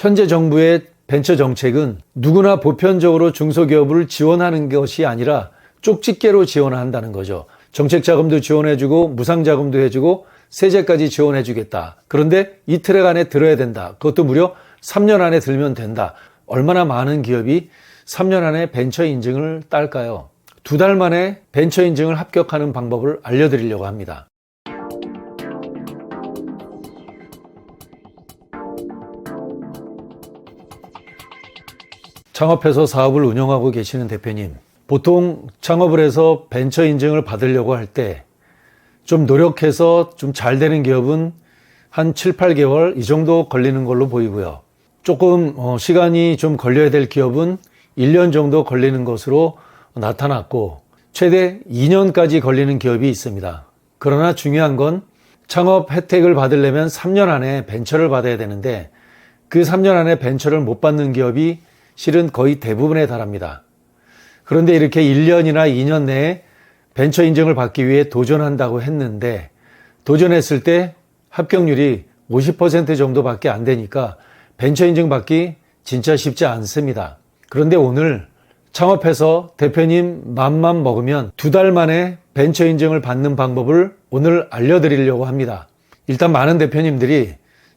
현재 정부의 벤처 정책은 누구나 보편적으로 중소기업을 지원하는 것이 아니라 쪽집게로 지원한다는 거죠. 정책 자금도 지원해주고 무상자금도 해주고 세제까지 지원해주겠다. 그런데 이틀 안에 들어야 된다. 그것도 무려 3년 안에 들면 된다. 얼마나 많은 기업이 3년 안에 벤처 인증을 딸까요? 2달 만에 벤처 인증을 합격하는 방법을 알려드리려고 합니다. 창업해서 사업을 운영하고 계시는 대표님, 보통 창업을 해서 벤처 인증을 받으려고 할 때 좀 노력해서 좀 잘 되는 기업은 한 7, 8개월 이 정도 걸리는 걸로 보이고요. 조금 시간이 좀 걸려야 될 기업은 1년 정도 걸리는 것으로 나타났고 최대 2년까지 걸리는 기업이 있습니다. 그러나 중요한 건 창업 혜택을 받으려면 3년 안에 벤처를 받아야 되는데 그 3년 안에 벤처를 못 받는 기업이 실은 거의 대부분에 달합니다. 그런데 이렇게 1년이나 2년 내에 벤처 인증을 받기 위해 도전한다고 했는데 도전했을 때 합격률이 50% 정도밖에 안 되니까 벤처 인증 받기 진짜 쉽지 않습니다. 그런데 오늘 창업해서 대표님 맘만 먹으면 2달 만에 벤처 인증을 받는 방법을 오늘 알려드리려고 합니다. 일단 많은 대표님들이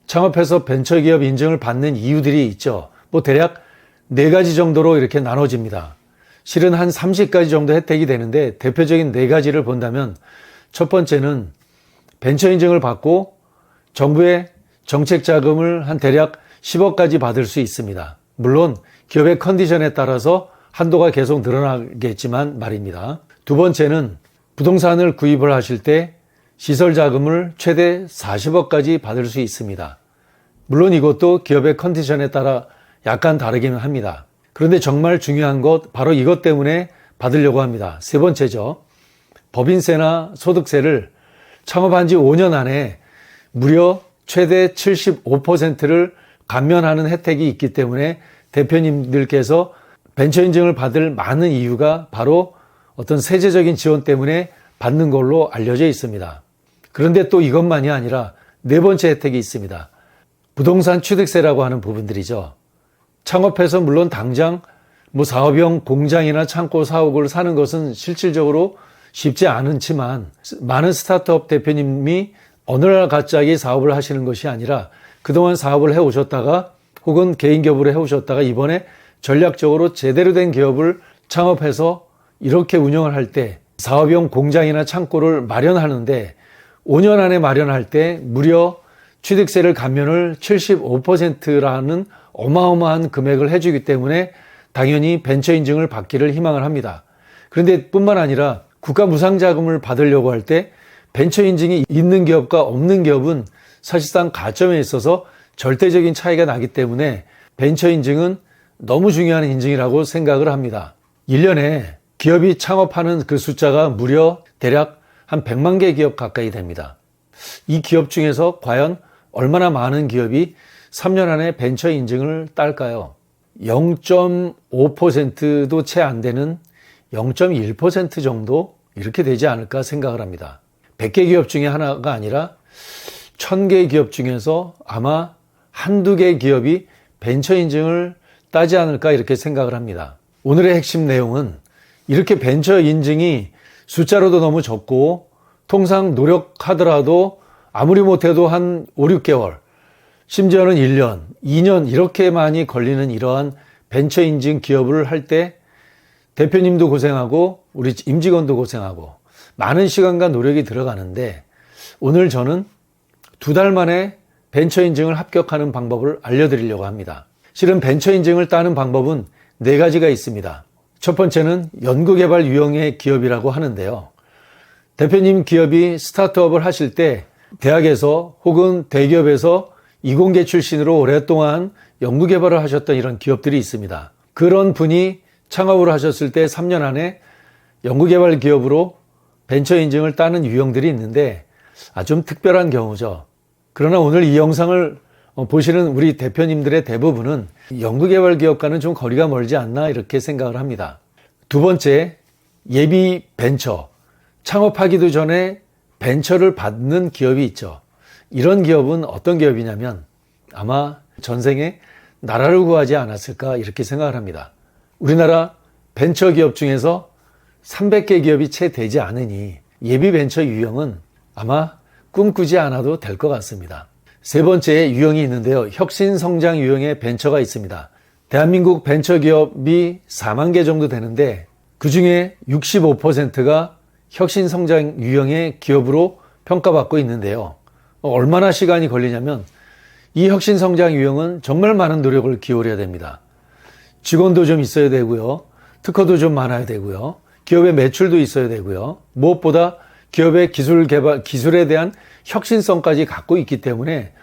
창업해서 벤처기업 인증을 받는 이유들이 있죠. 대략 4가지 정도로 이렇게 나눠집니다. 실은 한 30가지 정도 혜택이 되는데 대표적인 4가지를 본다면 첫 번째는 벤처 인증을 받고 정부의 정책 자금을 한 대략 10억까지 받을 수 있습니다. 물론 기업의 컨디션에 따라서 한도가 계속 늘어나겠지만 말입니다. 두 번째는 부동산을 구입을 하실 때 시설 자금을 최대 40억까지 받을 수 있습니다. 물론 이것도 기업의 컨디션에 따라 약간 다르기는 합니다. 그런데 정말 중요한 것 바로 이것 때문에 받으려고 합니다. 세 번째죠. 법인세나 소득세를 창업한 지 5년 안에 무려 최대 75%를 감면하는 혜택이 있기 때문에 대표님들께서 벤처 인증을 받을 많은 이유가 바로 어떤 세제적인 지원 때문에 받는 걸로 알려져 있습니다. 그런데 또 이것만이 아니라 4번째 혜택이 있습니다. 부동산 취득세라고 하는 부분들이죠. 창업해서 물론 당장 사업용 공장이나 창고 사옥을 사는 것은 실질적으로 쉽지 않지만 많은 스타트업 대표님이 어느 날 갑자기 사업을 하시는 것이 아니라 그동안 사업을 해오셨다가 혹은 개인 기업으로 해오셨다가 이번에 전략적으로 제대로 된 기업을 창업해서 이렇게 운영을 할 때 사업용 공장이나 창고를 마련하는데 5년 안에 마련할 때 무려 취득세를 감면을 75%라는 어마어마한 금액을 해주기 때문에 당연히 벤처 인증을 받기를 희망을 합니다. 그런데 뿐만 아니라 국가 무상자금을 받으려고 할 때 벤처 인증이 있는 기업과 없는 기업은 사실상 가점에 있어서 절대적인 차이가 나기 때문에 벤처 인증은 너무 중요한 인증이라고 생각을 합니다. 1년에 기업이 창업하는 그 숫자가 무려 대략 한 100만 개 기업 가까이 됩니다. 이 기업 중에서 과연 얼마나 많은 기업이 3년 안에 벤처 인증을 딸까요? 0.5%도 채 안 되는 0.1% 정도 이렇게 되지 않을까 생각을 합니다. 100개 기업 중에 하나가 아니라 1000개 기업 중에서 아마 한두 개 기업이 벤처 인증을 따지 않을까 이렇게 생각을 합니다. 오늘의 핵심 내용은 이렇게 벤처 인증이 숫자로도 너무 적고 통상 노력하더라도 아무리 못해도 한 5, 6개월 심지어는 1년, 2년 이렇게 많이 걸리는 이러한 벤처 인증 기업을 할 때 대표님도 고생하고 우리 임직원도 고생하고 많은 시간과 노력이 들어가는데 오늘 저는 2달 만에 벤처 인증을 합격하는 방법을 알려드리려고 합니다. 실은 벤처 인증을 따는 방법은 4가지가 있습니다. 첫 번째는 연구개발 유형의 기업이라고 하는데요. 대표님 기업이 스타트업을 하실 때 대학에서 혹은 대기업에서 이공계 출신으로 오랫동안 연구개발을 하셨던 이런 기업들이 있습니다. 그런 분이 창업을 하셨을 때 3년 안에 연구개발 기업으로 벤처 인증을 따는 유형들이 있는데 좀 특별한 경우죠. 그러나 오늘 이 영상을 보시는 우리 대표님들의 대부분은 연구개발 기업과는 좀 거리가 멀지 않나 이렇게 생각을 합니다. 두 번째, 예비 벤처. 창업하기도 전에 벤처를 받는 기업이 있죠. 이런 기업은 어떤 기업이냐면 아마 전생에 나라를 구하지 않았을까 이렇게 생각을 합니다. 우리나라 벤처기업 중에서 300개 기업이 채 되지 않으니 예비 벤처 유형은 아마 꿈꾸지 않아도 될 것 같습니다. 세 번째 유형이 있는데요. 혁신성장 유형의 벤처가 있습니다. 대한민국 벤처기업이 4만 개 정도 되는데 그 중에 65%가 혁신성장 유형의 기업으로 평가받고 있는데요. 얼마나 시간이 걸리냐면 이 혁신성장 유형은 정말 많은 노력을 기울여야 됩니다. 직원도 좀 있어야 되고요. 특허도 좀 많아야 되고요. 기업의 매출도 있어야 되고요. 무엇보다 기업의 기술에 대한 혁신성까지 갖고 있기 때문에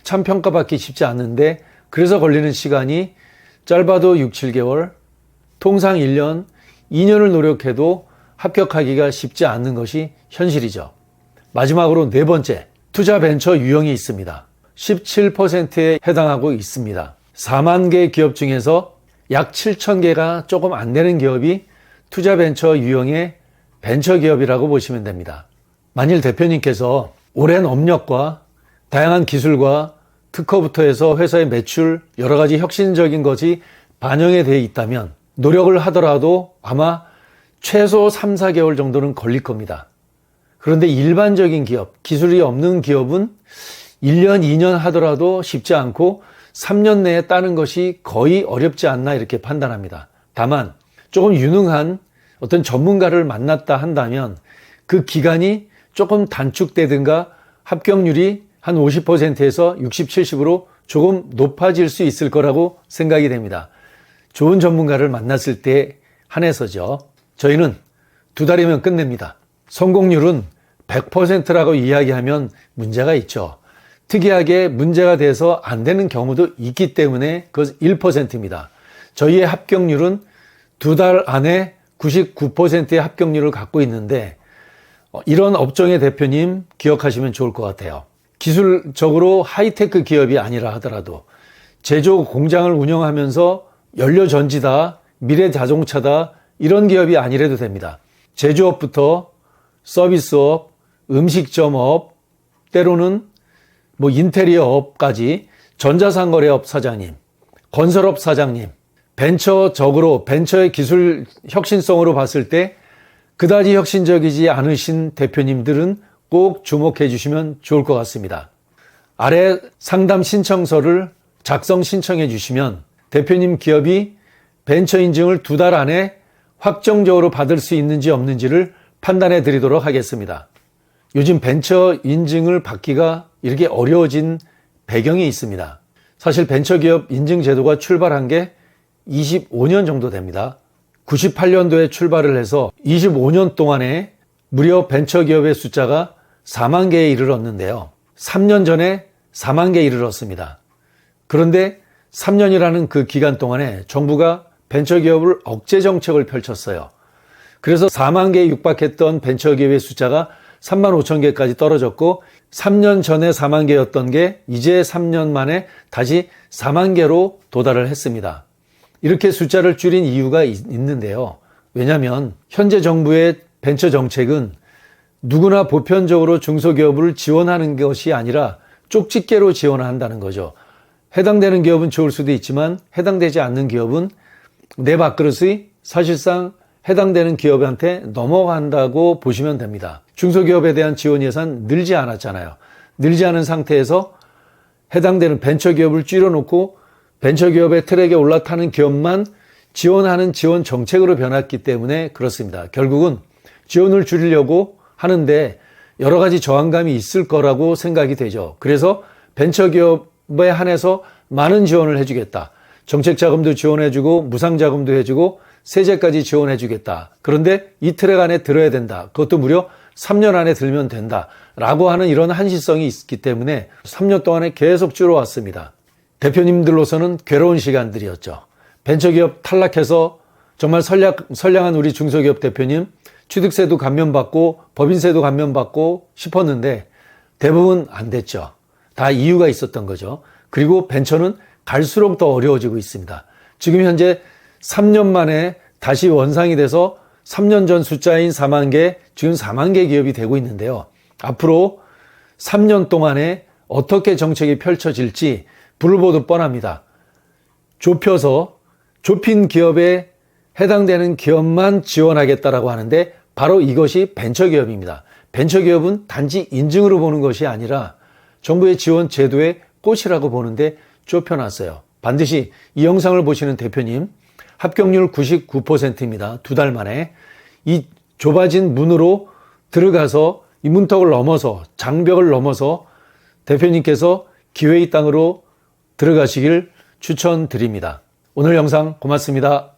참 평가받기 쉽지 않는데 그래서 걸리는 시간이 짧아도 6, 7개월, 통상 1년, 2년을 노력해도 합격하기가 쉽지 않는 것이 현실이죠. 마지막으로 네 번째, 투자 벤처 유형이 있습니다. 17%에 해당하고 있습니다. 4만 개 기업 중에서 약 7천 개가 조금 안 되는 기업이 투자 벤처 유형의 벤처 기업이라고 보시면 됩니다. 만일 대표님께서 오랜 업력과 다양한 기술과 특허부터 해서 회사의 매출, 여러 가지 혁신적인 것이 반영이 되어 있다면 노력을 하더라도 아마 최소 3, 4개월 정도는 걸릴 겁니다. 그런데 일반적인 기업, 기술이 없는 기업은 1년, 2년 하더라도 쉽지 않고 3년 내에 따는 것이 거의 어렵지 않나 이렇게 판단합니다. 다만 조금 유능한 어떤 전문가를 만났다 한다면 그 기간이 조금 단축되든가 합격률이 한 50%에서 60, 70으로 조금 높아질 수 있을 거라고 생각이 됩니다. 좋은 전문가를 만났을 때 한해서죠. 저희는 2달이면 끝냅니다. 성공률은 100%라고 이야기하면 문제가 있죠. 특이하게 문제가 돼서 안 되는 경우도 있기 때문에 그것은 1%입니다. 저희의 합격률은 2달 안에 99%의 합격률을 갖고 있는데 이런 업종의 대표님 기억하시면 좋을 것 같아요. 기술적으로 하이테크 기업이 아니라 하더라도 제조 공장을 운영하면서 연료전지다, 미래자동차다 이런 기업이 아니래도 됩니다. 제조업부터 서비스업, 음식점업, 때로는 인테리어업까지 전자상거래업 사장님, 건설업 사장님, 벤처적으로 벤처의 기술 혁신성으로 봤을 때 그다지 혁신적이지 않으신 대표님들은 꼭 주목해 주시면 좋을 것 같습니다. 아래 상담 신청서를 작성 신청해 주시면 대표님 기업이 벤처 인증을 2달 안에 확정적으로 받을 수 있는지 없는지를 판단해 드리도록 하겠습니다. 요즘 벤처 인증을 받기가 이렇게 어려워진 배경이 있습니다. 사실 벤처기업 인증 제도가 출발한 게 25년 정도 됩니다. 98년도에 출발을 해서 25년 동안에 무려 벤처기업의 숫자가 4만 개에 이르렀는데요. 3년 전에 4만 개에 이르렀습니다. 그런데 3년이라는 그 기간 동안에 정부가 벤처기업을 억제 정책을 펼쳤어요. 그래서 4만 개에 육박했던 벤처기업의 숫자가 3만 5천 개까지 떨어졌고 3년 전에 4만 개였던 게 이제 3년 만에 다시 4만 개로 도달을 했습니다. 이렇게 숫자를 줄인 이유가 있는데요. 왜냐하면 현재 정부의 벤처 정책은 누구나 보편적으로 중소기업을 지원하는 것이 아니라 쪽집게로 지원한다는 거죠. 해당되는 기업은 좋을 수도 있지만 해당되지 않는 기업은 내 밥그릇이 사실상 해당되는 기업한테 넘어간다고 보시면 됩니다. 중소기업에 대한 지원 예산 늘지 않았잖아요. 늘지 않은 상태에서 해당되는 벤처기업을 줄여놓고 벤처기업의 트랙에 올라타는 기업만 지원하는 지원 정책으로 변했기 때문에 그렇습니다. 결국은 지원을 줄이려고 하는데 여러 가지 저항감이 있을 거라고 생각이 되죠. 그래서 벤처기업에 한해서 많은 지원을 해주겠다. 정책자금도 지원해주고 무상자금도 해주고 세제까지 지원해주겠다. 그런데 이 트랙 안에 들어야 된다. 그것도 무려 3년 안에 들면 된다. 라고 하는 이런 한시성이 있기 때문에 3년 동안에 계속 줄어왔습니다. 대표님들로서는 괴로운 시간들이었죠. 벤처기업 탈락해서 정말 선량한 우리 중소기업 대표님 취득세도 감면받고 법인세도 감면받고 싶었는데 대부분 안 됐죠. 다 이유가 있었던 거죠. 그리고 벤처는 갈수록 더 어려워지고 있습니다. 지금 현재 3년 만에 다시 원상이 돼서 3년 전 숫자인 4만 개, 지금 4만 개 기업이 되고 있는데요. 앞으로 3년 동안에 어떻게 정책이 펼쳐질지 불을 보듯 뻔합니다. 좁혀서 좁힌 기업에 해당되는 기업만 지원하겠다라고 하는데 바로 이것이 벤처기업입니다. 벤처기업은 단지 인증으로 보는 것이 아니라 정부의 지원 제도의 꽃이라고 보는데 좁혀놨어요. 반드시 이 영상을 보시는 대표님, 합격률 99%입니다. 2달 만에 이 좁아진 문으로 들어가서 이 문턱을 넘어서 장벽을 넘어서 대표님께서 기회의 땅으로 들어가시길 추천드립니다. 오늘 영상 고맙습니다.